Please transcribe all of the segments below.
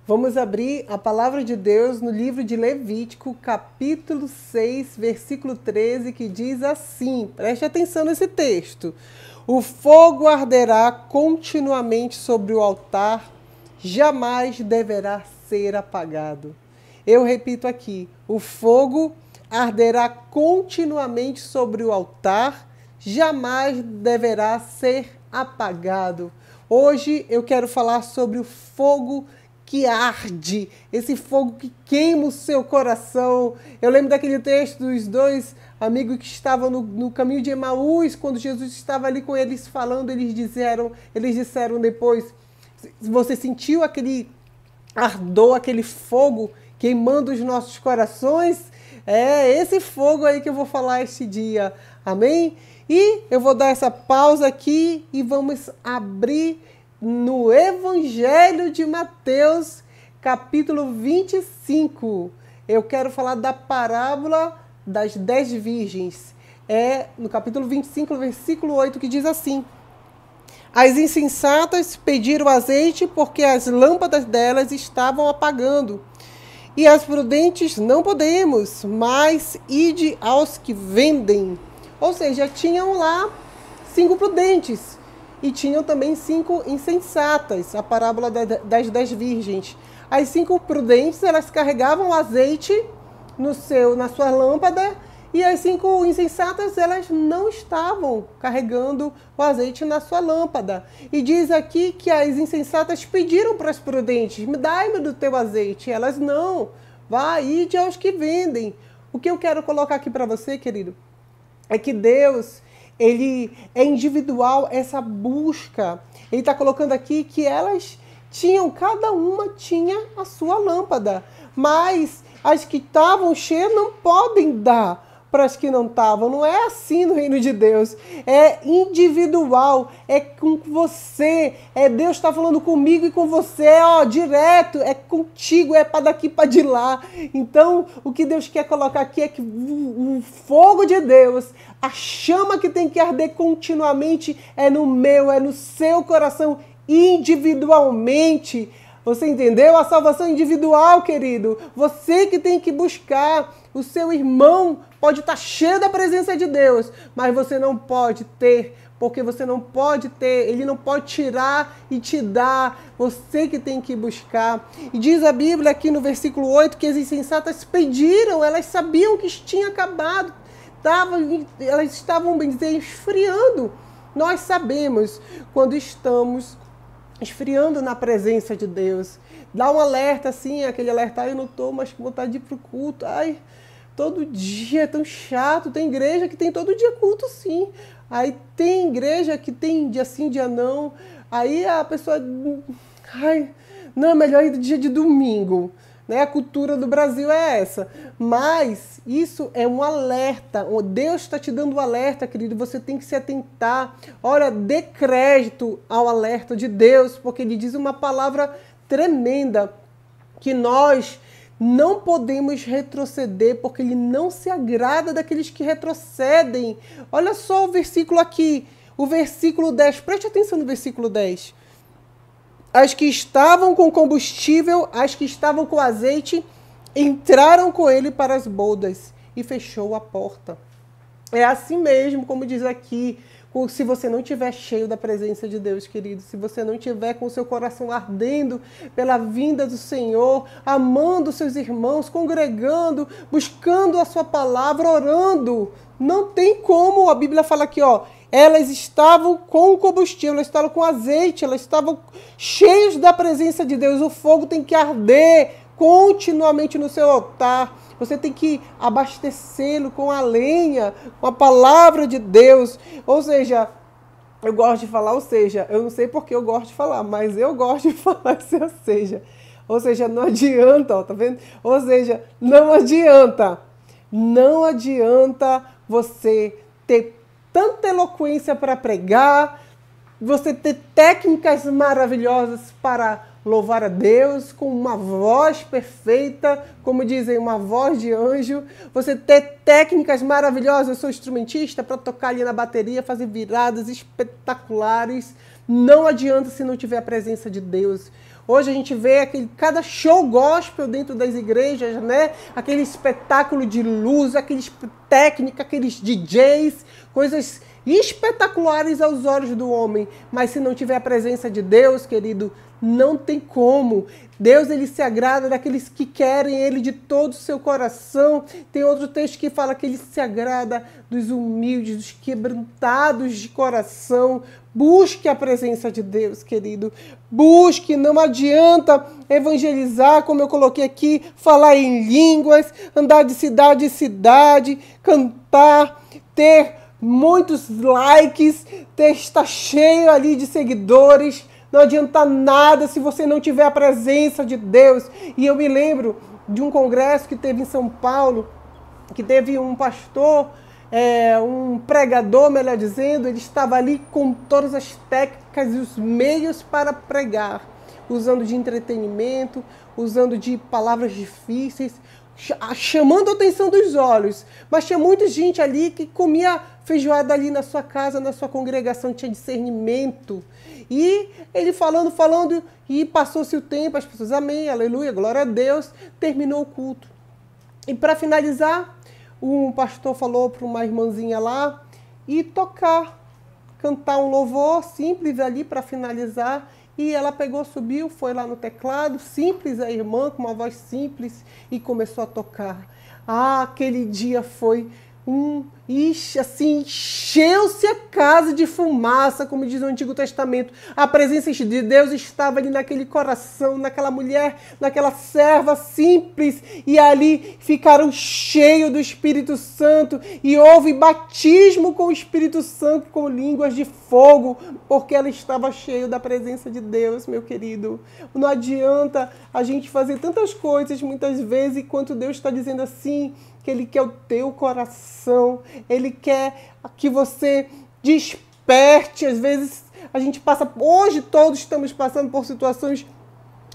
Vamos abrir a palavra de Deus no livro de Levítico, capítulo 6, versículo 13, que diz assim, preste atenção nesse texto. O fogo arderá continuamente sobre o altar, jamais deverá ser apagado. Eu repito aqui, o fogo arderá continuamente sobre o altar, jamais deverá ser apagado. Hoje eu quero falar sobre o fogo que arde, esse fogo que queima o seu coração. Eu lembro daquele texto dos dois amigos que estavam no caminho de Emaús, quando Jesus estava ali com eles falando, eles disseram depois, você sentiu aquele ardor, aquele fogo queimando os nossos corações? É esse fogo aí que eu vou falar este dia, amém? E eu vou dar essa pausa aqui e vamos abrir no Evangelho de Mateus, capítulo 25. Eu quero falar da parábola das 10 virgens. É no capítulo 25, versículo 8, que diz assim: As insensatas pediram azeite porque as lâmpadas delas estavam apagando. E as prudentes, não podemos, mas ide aos que vendem. Ou seja, tinham lá 5 prudentes. E tinham também 5 insensatas, a parábola das 10 virgens. As 5 prudentes, elas carregavam azeite na sua lâmpada, e as 5 insensatas, elas não estavam carregando o azeite na sua lâmpada. E diz aqui que as insensatas pediram para as prudentes, dai-me do teu azeite. Elas não, vá, ide aos que vendem. O que eu quero colocar aqui para você, querido, é que Deus, ele é individual, essa busca. Ele está colocando aqui que elas tinham, cada uma tinha a sua lâmpada. Mas as que estavam cheias não podem dar para as que não estavam. Não é assim no reino de Deus. É individual, é com você. Deus está falando comigo e com você, direto, é contigo, é para daqui para de lá. Então, o que Deus quer colocar aqui é que o fogo de Deus, a chama que tem que arder continuamente é no meu, é no seu coração, individualmente. Você entendeu? A salvação individual, querido. Você que tem que buscar. O seu irmão pode estar cheio da presença de Deus, mas você não pode ter, porque você não pode ter, ele não pode tirar e te dar. Você que tem que buscar. E diz a Bíblia aqui no versículo 8 que as insensatas pediram, elas sabiam que tinha acabado. Elas estavam, bem dizer, esfriando. Nós sabemos quando estamos esfriando na presença de Deus. Dá um alerta assim, aquele alerta, eu não estou mais com vontade de ir para o culto. Todo dia é tão chato. Tem igreja que tem todo dia culto, sim. Aí tem igreja que tem dia sim, dia não. Aí a pessoa, não, é melhor ir do dia de domingo. Né? A cultura do Brasil é essa. Mas isso é um alerta. Deus está te dando um alerta, querido. Você tem que se atentar. Olha, dê crédito ao alerta de Deus, porque ele diz uma palavra tremenda, que nós não podemos retroceder, porque ele não se agrada daqueles que retrocedem. Olha só o versículo aqui, o versículo 10. Preste atenção no versículo 10. As que estavam com combustível, as que estavam com azeite, entraram com ele para as bodas e fechou a porta. É assim mesmo, como diz aqui, se você não estiver cheio da presença de Deus, querido, se você não estiver com o seu coração ardendo pela vinda do Senhor, amando seus irmãos, congregando, buscando a sua palavra, orando, não tem como. A Bíblia fala aqui, elas estavam com combustível, elas estavam com azeite, elas estavam cheias da presença de Deus. O fogo tem que arder continuamente no seu altar. Você tem que abastecê-lo com a lenha, com a palavra de Deus. Ou seja, eu gosto de falar, eu não sei porque eu gosto de falar, mas eu gosto de falar esse ou seja. Ou seja, não adianta, tá vendo? Ou seja, não adianta. Não adianta você ter tanta eloquência para pregar, você ter técnicas maravilhosas para louvar a Deus, com uma voz perfeita, como dizem, uma voz de anjo, você ter técnicas maravilhosas, eu sou instrumentista, para tocar ali na bateria, fazer viradas espetaculares. Não adianta se não tiver a presença de Deus. Hoje a gente vê cada show gospel dentro das igrejas, né? Aquele espetáculo de luz, aqueles técnica, aqueles DJs, coisas espetaculares aos olhos do homem. Mas se não tiver a presença de Deus, querido, não tem como. Deus, ele se agrada daqueles que querem ele de todo o seu coração. Tem outro texto que fala que ele se agrada dos humildes, dos quebrantados de coração. Busque a presença de Deus, querido. Busque, não adianta evangelizar, como eu coloquei aqui, falar em línguas, andar de cidade em cidade, cantar, ter muitos likes, estar cheio ali de seguidores. Não adianta nada se você não tiver a presença de Deus. E eu me lembro de um congresso que teve em São Paulo, que teve um pastor, um pregador, melhor dizendo, ele estava ali com todas as técnicas e os meios para pregar, usando de entretenimento, usando de palavras difíceis, chamando a atenção dos olhos. Mas tinha muita gente ali que comia feijoada ali na sua casa, na sua congregação, tinha discernimento. E ele falando, e passou-se o tempo, as pessoas, amém, aleluia, glória a Deus, terminou o culto. E para finalizar, um pastor falou para uma irmãzinha lá e cantar um louvor simples ali para finalizar. E ela pegou, subiu, foi lá no teclado, simples, a irmã, com uma voz simples, e começou a tocar. Aquele dia foi assim, encheu-se a casa de fumaça, como diz o Antigo Testamento. A presença de Deus estava ali naquele coração, naquela mulher, naquela serva simples, e ali ficaram cheios do Espírito Santo, e houve batismo com o Espírito Santo, com línguas de fogo, porque ela estava cheia da presença de Deus, meu querido. Não adianta a gente fazer tantas coisas, muitas vezes, enquanto Deus está dizendo assim, que Ele quer o teu coração, Ele quer que você desperte. Às vezes a gente hoje todos estamos passando por situações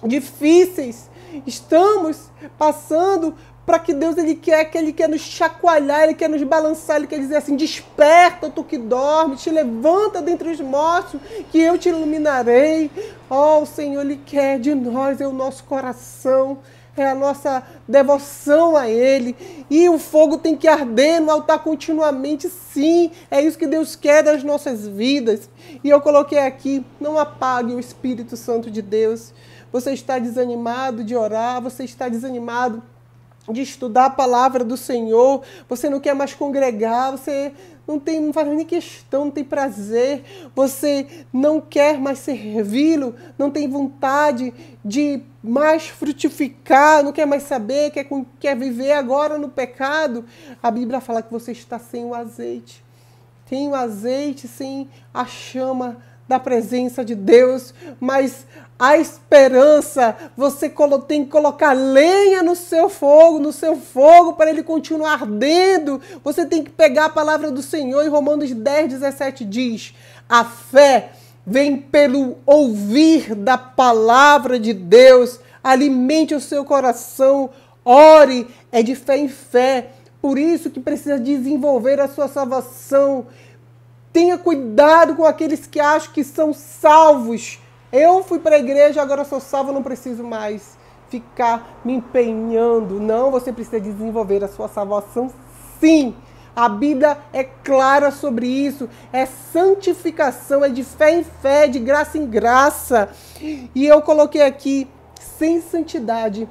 difíceis, estamos passando para que Deus Ele quer nos chacoalhar, Ele quer nos balançar, Ele quer dizer assim, desperta tu que dorme, te levanta dentre os mortos, que eu te iluminarei. O Senhor, Ele quer de nós, é o nosso coração, é a nossa devoção a Ele. E o fogo tem que arder no altar continuamente, sim. É isso que Deus quer das nossas vidas. E eu coloquei aqui, não apague o Espírito Santo de Deus. Você está desanimado de orar, você está desanimado de estudar a palavra do Senhor, você não quer mais congregar, você não faz nem questão, não tem prazer, você não quer mais servi-lo, não tem vontade de mais frutificar, não quer mais saber, quer viver agora no pecado. A Bíblia fala que você está sem o azeite. Tem o azeite, sem a chama da presença de Deus, mas a esperança, você tem que colocar lenha no seu fogo para ele continuar ardendo. Você tem que pegar a palavra do Senhor. Em Romanos 10:17 diz, a fé vem pelo ouvir da palavra de Deus. Alimente o seu coração, ore, é de fé em fé. Por isso que precisa desenvolver a sua salvação. Tenha cuidado com aqueles que acham que são salvos. Eu fui para a igreja, agora sou salvo, não preciso mais ficar me empenhando. Não, você precisa desenvolver a sua salvação, sim. A Bíblia é clara sobre isso. É santificação, é de fé em fé, de graça em graça. E eu coloquei aqui, sem santidade,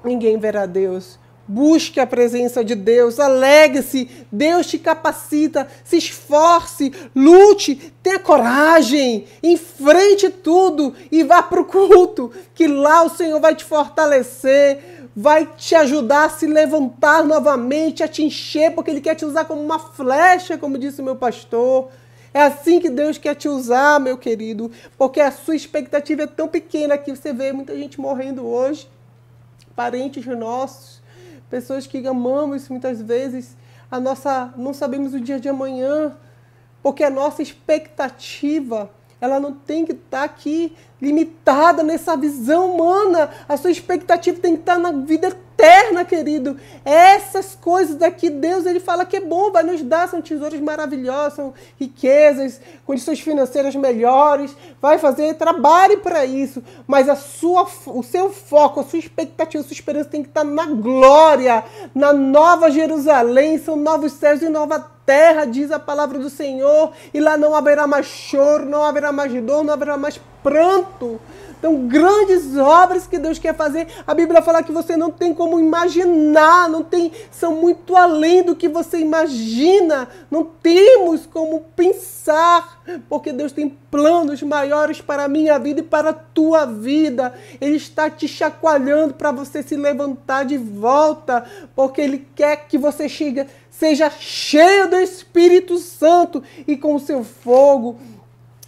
ninguém verá Deus. Busque a presença de Deus, alegre-se, Deus te capacita, se esforce, lute, tenha coragem, enfrente tudo e vá para o culto, que lá o Senhor vai te fortalecer, vai te ajudar a se levantar novamente, a te encher, porque Ele quer te usar como uma flecha, como disse o meu pastor. É assim que Deus quer te usar, meu querido, porque a sua expectativa é tão pequena que você vê muita gente morrendo hoje, parentes nossos, pessoas que amamos muitas vezes, não sabemos o dia de amanhã, porque a nossa expectativa ela não tem que estar aqui limitada nessa visão humana. A sua expectativa tem que estar na vida eterna, querido. Essas coisas daqui, Deus, ele fala que é bom, vai nos dar, são tesouros maravilhosos, são riquezas, condições financeiras melhores, vai fazer, trabalhe para isso, mas o seu foco, a sua expectativa, a sua esperança tem que estar na glória, na nova Jerusalém, são novos céus e nova terra, diz a palavra do Senhor, e lá não haverá mais choro, não haverá mais dor, não haverá mais pranto. Então, grandes obras que Deus quer fazer. A Bíblia fala que você não tem como imaginar, são muito além do que você imagina. Não temos como pensar, porque Deus tem planos maiores para a minha vida e para a tua vida. Ele está te chacoalhando para você se levantar de volta, porque Ele quer que você seja cheio do Espírito Santo e com o seu fogo.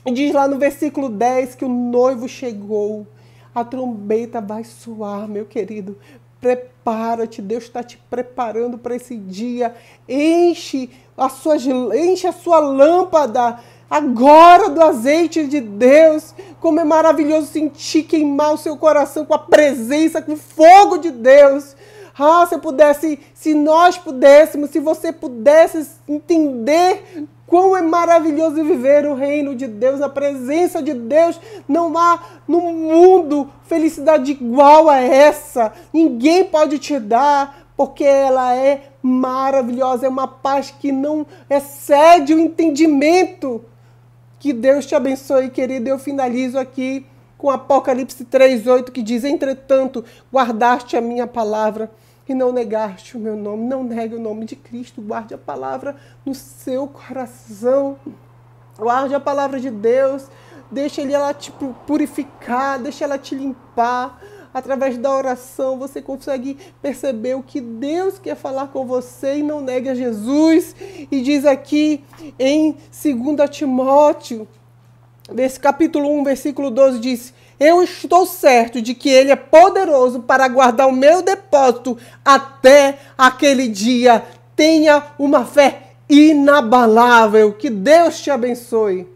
Diz lá no versículo 10 que o noivo chegou. A trombeta vai soar, meu querido. Prepara-te, Deus está te preparando para esse dia. Enche a sua lâmpada agora do azeite de Deus. Como é maravilhoso sentir queimar o seu coração com a presença, com o fogo de Deus. Se nós pudéssemos, se você pudesse entender quão é maravilhoso viver o reino de Deus, a presença de Deus. Não há no mundo felicidade igual a essa. Ninguém pode te dar, porque ela é maravilhosa. É uma paz que não excede o entendimento. Que Deus te abençoe, querido. Eu finalizo aqui com Apocalipse 3:8, que diz: entretanto, guardaste a minha palavra e não negaste o meu nome. Não negue o nome de Cristo. Guarde a palavra no seu coração. Guarde a palavra de Deus. Deixa ela te purificar. Deixa ela te limpar. Através da oração você consegue perceber o que Deus quer falar com você, e não negue a Jesus. E diz aqui em 2 Timóteo, capítulo 1, versículo 12, diz: eu estou certo de que Ele é poderoso para guardar o meu depósito até aquele dia. Tenha uma fé inabalável. Que Deus te abençoe.